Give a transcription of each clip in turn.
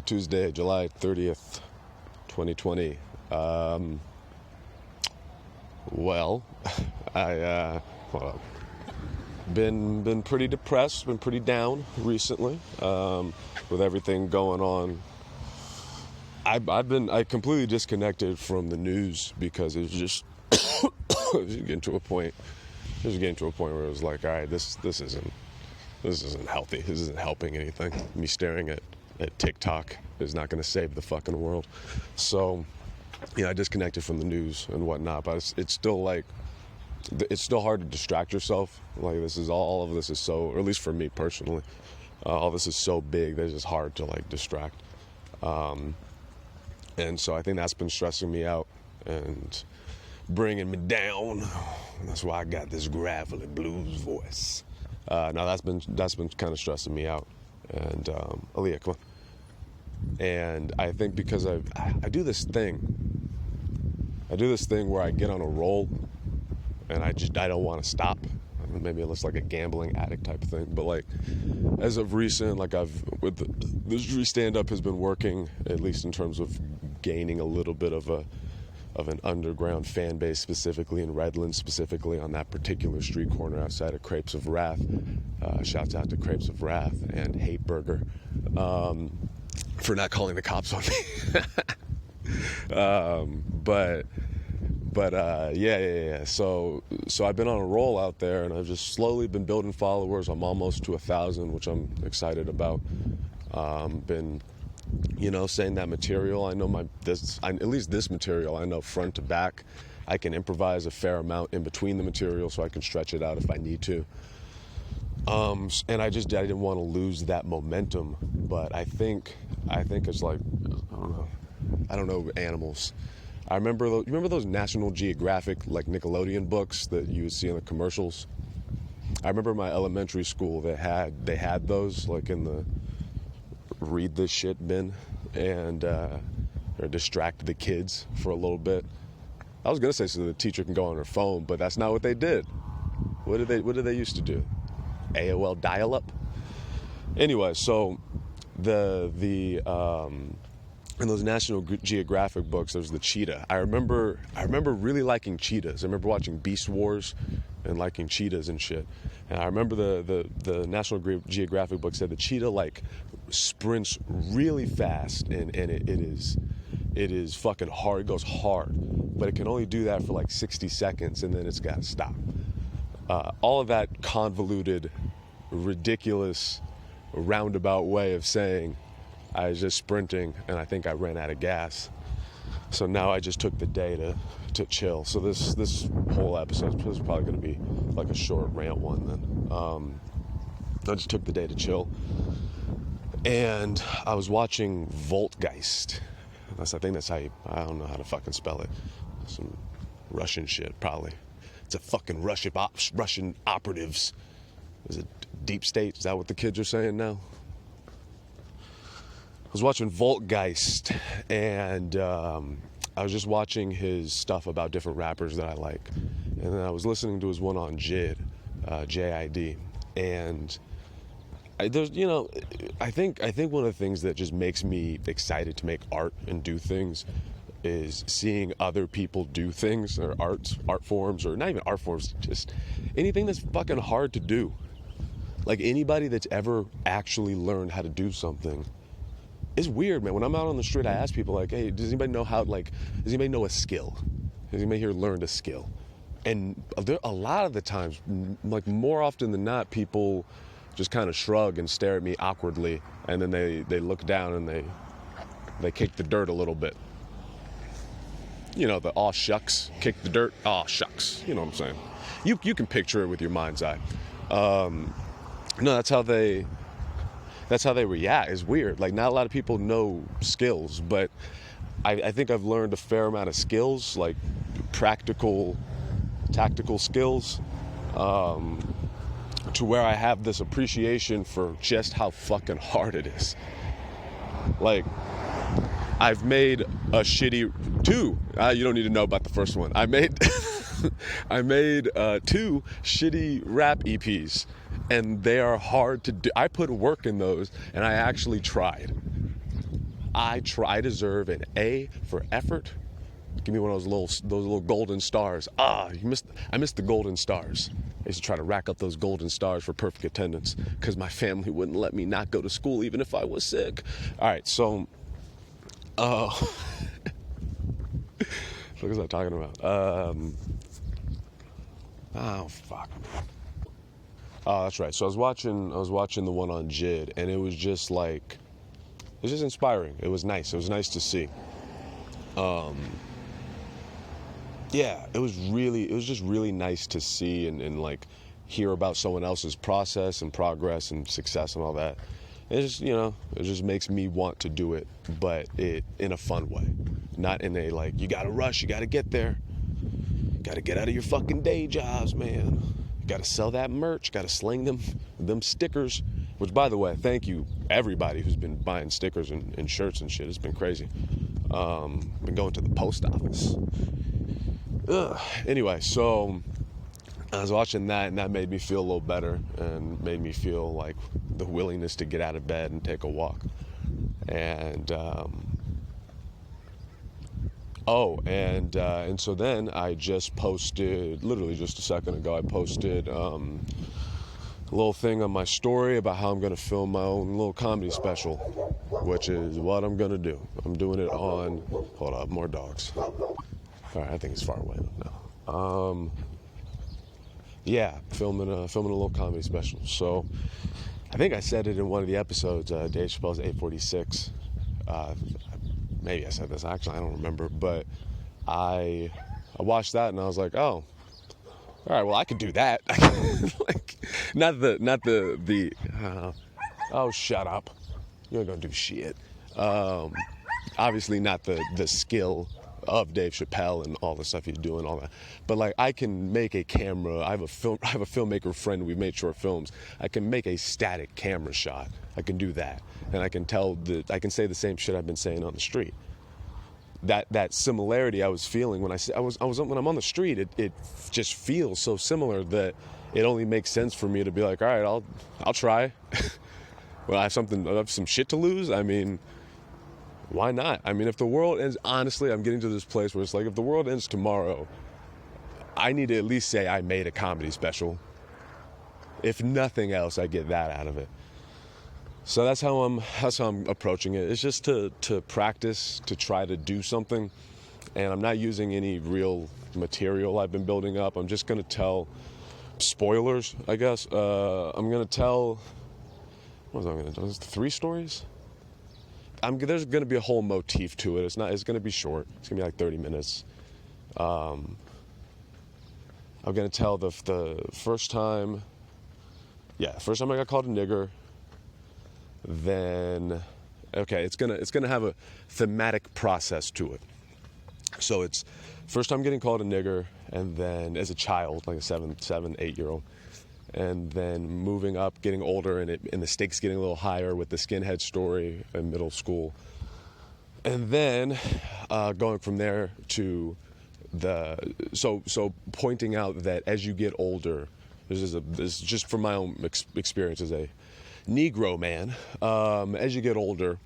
Tuesday, July 30th, 2020. Well, been pretty depressed, been pretty down recently, with everything going on. I completely disconnected from the news because it was just getting to a point where it was like, all right, this isn't healthy. This isn't helping anything. Me staring at TikTok is not going to save the fucking world. So, I disconnected from the news and whatnot, but it's still like, it's still hard to distract yourself. Like, all of this is so, or at least for me personally, all this is so big that it's just hard to like distract. And so I think that's been stressing me out and bringing me down. That's why I got this gravelly blues voice. Now that's been kind of stressing me out. And Aaliyah, come on. And I think because I do this thing where I get on a roll, and I don't want to stop. Maybe it looks like a gambling addict type of thing, but like as of recent, like this stand-up has been working, at least in terms of gaining a little bit of an underground fan base, specifically in Redlands, specifically on that particular street corner outside of Crepes of Wrath. Shouts out to Crepes of Wrath and Hate Burger for not calling the cops on me. But yeah. So I've been on a roll out there, and I've just slowly been building followers. I'm almost to 1,000, which I'm excited about. Been, saying that material. I know at least this material, I know front to back. I can improvise a fair amount in between the material, so I can stretch it out if I need to. And I didn't want to lose that momentum. But I think it's like, I don't know animals. I remember you remember those National Geographic, like Nickelodeon books that you would see in the commercials? I remember my elementary school, they had those like in the read this shit bin, and or distract the kids for a little bit. I was gonna say so the teacher can go on her phone, but that's not what they did. What did they used to do? AOL dial-up? Anyway, so in those National Geographic books, there's the cheetah. I remember really liking cheetahs. I remember watching Beast Wars and liking cheetahs and shit. And I remember the National Geographic book said the cheetah like sprints really fast, and it is fucking hard. It goes hard, but it can only do that for like 60 seconds, and then it's got to stop. All of that convoluted, ridiculous, roundabout way of saying I was just sprinting, and I think I ran out of gas. So now I just took the day to chill. So this whole episode is probably going to be like a short rant one then. I just took the day to chill. And I was watching Voltgeist. I think that's how I don't know how to fucking spell it. Some Russian shit, probably. It's a fucking Russian operatives. Is it deep state? Is that what the kids are saying now? I was watching Voltgeist, and I was just watching his stuff about different rappers that I like. And then I was listening to his one on JID, J-I-D. And I think one of the things that just makes me excited to make art and do things is seeing other people do things, or art forms, or not even art forms, just anything that's fucking hard to do. Like anybody that's ever actually learned how to do something. It's weird, man. When I'm out on the street, I ask people like, hey, does anybody know a skill? Has anybody here learned a skill? And a lot of the times, like more often than not, people just kind of shrug and stare at me awkwardly, and then they look down and they kick the dirt a little bit. The aw shucks, kick the dirt, aw shucks. You know what I'm saying? You can picture it with your mind's eye. No, that's how they react. It's weird. Like, not a lot of people know skills, but I think I've learned a fair amount of skills, like practical, tactical skills, to where I have this appreciation for just how fucking hard it is. Like, I've made a shitty two. You don't need to know about the first one. I made 2 shitty rap EPs, and they are hard to do. I put work in those, and I actually tried. I deserve an A for effort. Give me one of those little golden stars. I missed the golden stars. I used to try to rack up those golden stars for perfect attendance because my family wouldn't let me not go to school even if I was sick. All right, so, what was I talking about? Oh fuck. Oh, that's right. So I was watching the one on JID, and it was just inspiring. It was nice. It was nice to see. Yeah, it was just really nice to see and like hear about someone else's process and progress and success and all that. It just, it just makes me want to do it, but it in a fun way, not in a like, you gotta rush, you gotta get there, you gotta get out of your fucking day jobs, man. You gotta sell that merch, gotta sling them stickers, which by the way, thank you everybody who's been buying stickers and shirts and shit. It's been crazy. Been going to the post office. Anyway, so I was watching that, and that made me feel a little better and made me feel like the willingness to get out of bed and take a walk. And and so then I just posted, literally just a second ago, I posted a little thing on my story about how I'm going to film my own little comedy special, which is what I'm going to do. I'm doing it on, hold up, more dogs. All right, I think it's far away now. Yeah, filming a little comedy special. So I think I said it in one of the episodes, Dave Chappelle's 846. Maybe I said this, actually, I don't remember, but I watched that and I was like, oh, all right, well, I could do that. Like, oh, shut up. You ain't gonna do shit. Obviously not the skill of Dave Chappelle and all the stuff he's doing, all that. But like, I can make a camera. I have a filmmaker friend. We've made short films. I can make a static camera shot. I can do that, and I can say the same shit I've been saying on the street. That similarity I was feeling when when I'm on the street, it just feels so similar that it only makes sense for me to be like, all right, I'll try. Well, I have some shit to lose. I mean, why not? I mean, if the world ends, honestly, I'm getting to this place where it's like, if the world ends tomorrow, I need to at least say I made a comedy special. If nothing else, I get that out of it. So that's how I'm approaching it. It's just to practice, to try to do something. And I'm not using any real material I've been building up. I'm just going to tell spoilers, I guess. I'm going to tell, what was I going to do? 3 stories? There's going to be a whole motif to it. It's going to be short. It's going to be like 30 minutes. I'm going to tell the first time I got called a nigger. Then, okay, it's gonna have a thematic process to it. So it's first time getting called a nigger, and then as a child, like a 8-year-old, and then moving up, getting older, and the stakes getting a little higher with the skinhead story in middle school, and then going from there to so pointing out that as you get older, this is just from my own experience as a Negro man, as you get older,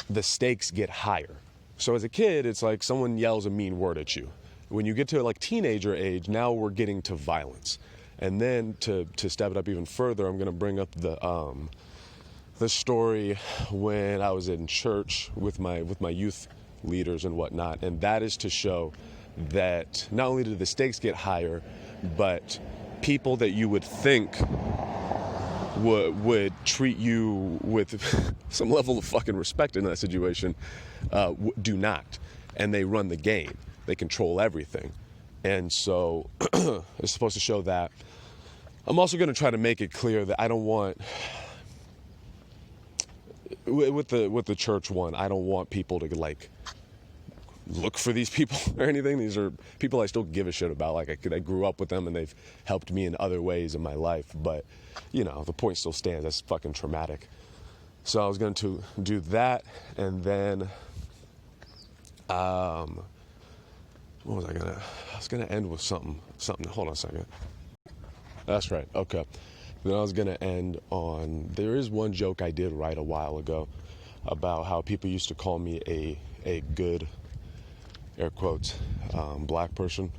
the stakes get higher. So as a kid, it's like someone yells a mean word at you. When you get to like teenager age, now we're getting to violence. And then to step it up even further, I'm going to bring up the story when I was in church with my youth leaders and whatnot, and that is to show that not only do the stakes get higher, but people that you would think would treat you with some level of fucking respect in that situation do not, and they run the game. They control everything, and so it's supposed to show that. I'm also going to try to make it clear that I don't want, with the church one, I don't want people to like look for these people or anything. These are people I still give a shit about. Like I grew up with them and they've helped me in other ways in my life, but the point still stands. That's fucking traumatic. So I was going to do that, and then what was I was gonna end with something. Hold on a second. That's right. Okay. Then I was gonna end on, there is one joke I did write a while ago about how people used to call me a good, air quotes, black person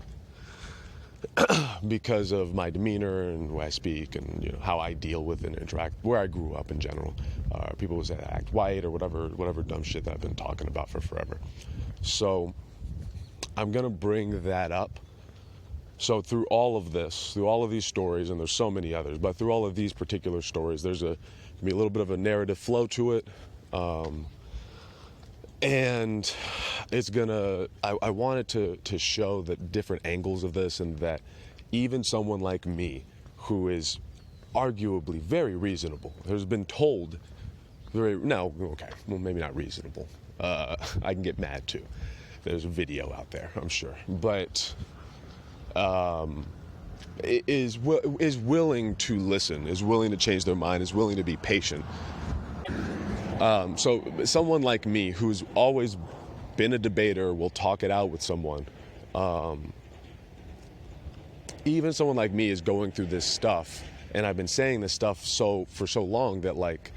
because of my demeanor and the way I speak and, you know, how I deal with and interact, where I grew up in general. People would say I act white or whatever dumb shit that I've been talking about for forever. So I'm gonna bring that up. So through all of this, through all of these stories, and there's so many others, but through all of these particular stories, there's gonna be a little bit of a narrative flow to it. And it's gonna, I wanted to show the different angles of this, and that even someone like me, who is arguably very reasonable, has been told, now, okay, well, maybe not reasonable. I can get mad too. There's a video out there, I'm sure. But is willing to listen, is willing to change their mind, is willing to be patient. So someone like me, who's always been a debater, will talk it out with someone. Even someone like me is going through this stuff, and I've been saying this stuff for so long that, like,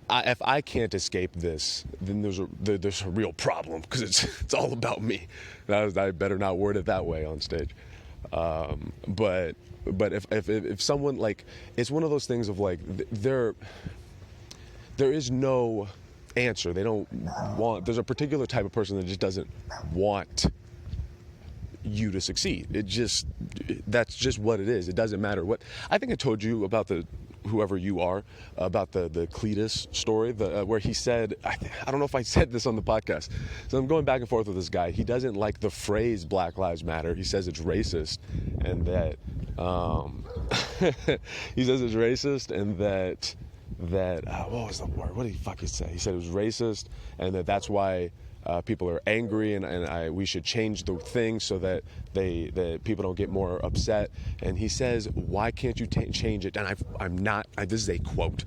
if I can't escape this, then there's a real problem, because it's all about me. I better not word it that way on stage. But if someone, like, it's one of those things of, like, there is no answer. They don't want, there's a particular type of person that just doesn't want you to succeed. That's just what it is. It doesn't matter what. I think I told you about whoever you are, about the Cletus story, where he said, I don't know if I said this on the podcast, so I'm going back and forth with this guy. He doesn't like the phrase Black Lives Matter. He says it's racist, and that he says it's racist, and that what was the word? What did he fucking say? He said it was racist, and that's why people are angry, and we should change the thing so that people don't get more upset. And he says, why can't you change it? And this is a quote.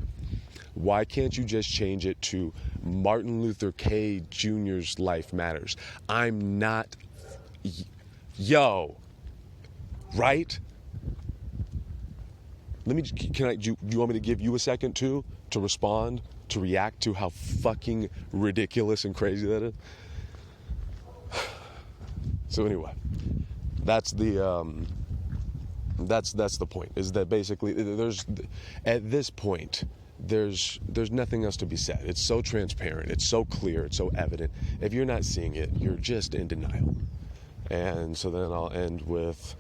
Why can't you just change it to Martin Luther K. Jr.'s life matters? I'm not, right? Do you want me to give you a second too, to respond, to react to how fucking ridiculous and crazy that is? So anyway, that's the point, is that basically at this point there's nothing else to be said. It's so transparent, it's so clear, it's so evident. If you're not seeing it, you're just in denial. And so then I'll end with,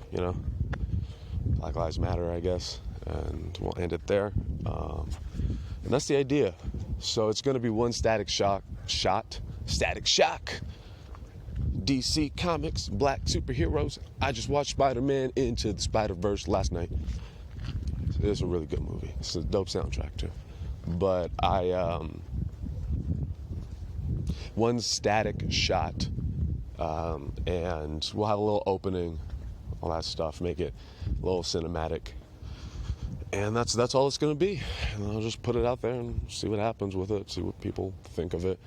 Black Lives Matter, I guess, and we'll end it there. And that's the idea. So it's going to be one Static Shock. DC Comics, black superheroes. I just watched Spider-Man Into the Spider-Verse last night. It's a really good movie. It's a dope soundtrack too. But one Static Shot, and we'll have a little opening, all that stuff, make it a little cinematic. And that's all it's going to be. And I'll just put it out there and see what happens with it, see what people think of it.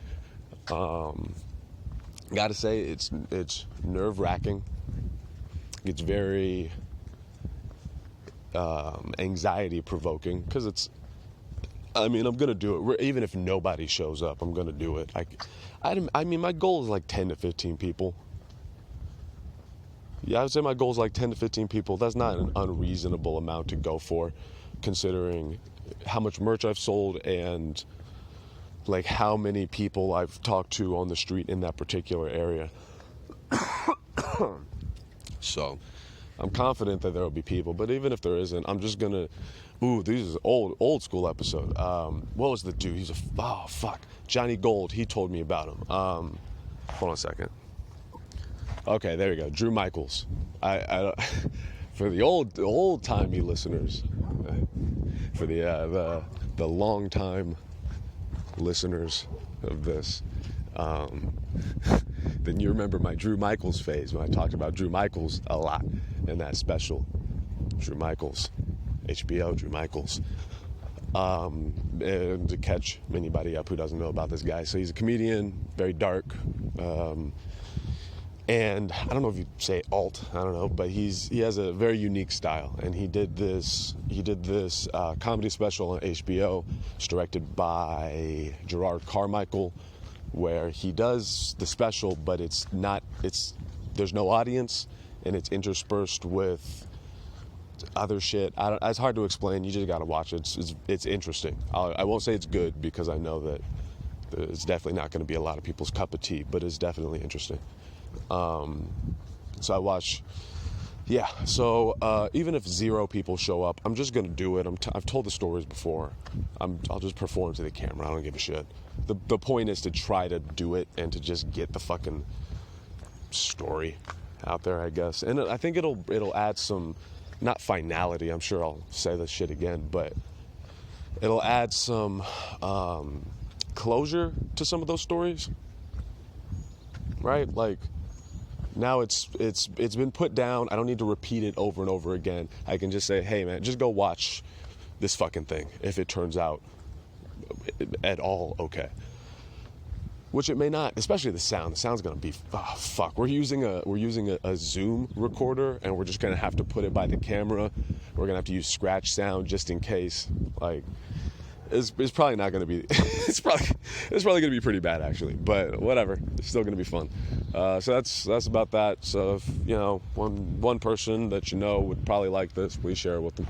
Gotta say, it's nerve-wracking. It's very anxiety-provoking, because I'm going to do it. Even if nobody shows up, I'm going to do it. I mean, my goal is like 10 to 15 people. Yeah, I would say my goal is like 10 to 15 people. That's not an unreasonable amount to go for, considering how much merch I've sold and like how many people I've talked to on the street in that particular area. So I'm confident that there will be people, but even if there isn't, I'm just gonna, this is old school episode. What was the dude? He's Johnny Gold. He told me about him. Hold on a second. Okay, there you go. Drew Michaels. I for the old timey listeners, for the long time listeners of this, then you remember my Drew Michaels phase, when I talked about Drew Michaels a lot in that special. Drew Michaels, HBO, Drew Michaels. And to catch anybody up who doesn't know about this guy, so he's a comedian, very dark, And I don't know if you say alt, I don't know, but he has a very unique style, and he did this comedy special on HBO. It's directed by Gerard Carmichael, where he does the special, but there's no audience, and it's interspersed with other shit. It's hard to explain. You just gotta watch it. It's interesting. I won't say it's good, because I know that it's definitely not going to be a lot of people's cup of tea, but it's definitely interesting. So I watch, yeah. So even if 0 people show up, I'm just gonna do it. I've told the stories before. I'll just perform to the camera. I don't give a shit. The point is to try to do it and to just get the fucking story out there, I guess. And I think it'll add some, not finality. I'm sure I'll say this shit again, but it'll add some closure to some of those stories, right? Like, now it's been put down. I don't need to repeat it over and over again. I can just say, hey man, just go watch this fucking thing if it turns out at all okay. Which it may not, especially the sound. The sound's gonna be, oh fuck. We're using a Zoom recorder, and we're just gonna have to put it by the camera. We're gonna have to use scratch sound just in case. Like, it's probably not going to be, it's probably going to be pretty bad, actually, but whatever, it's still going to be fun. So that's about that. So if, one person that would probably like this, please share it with them.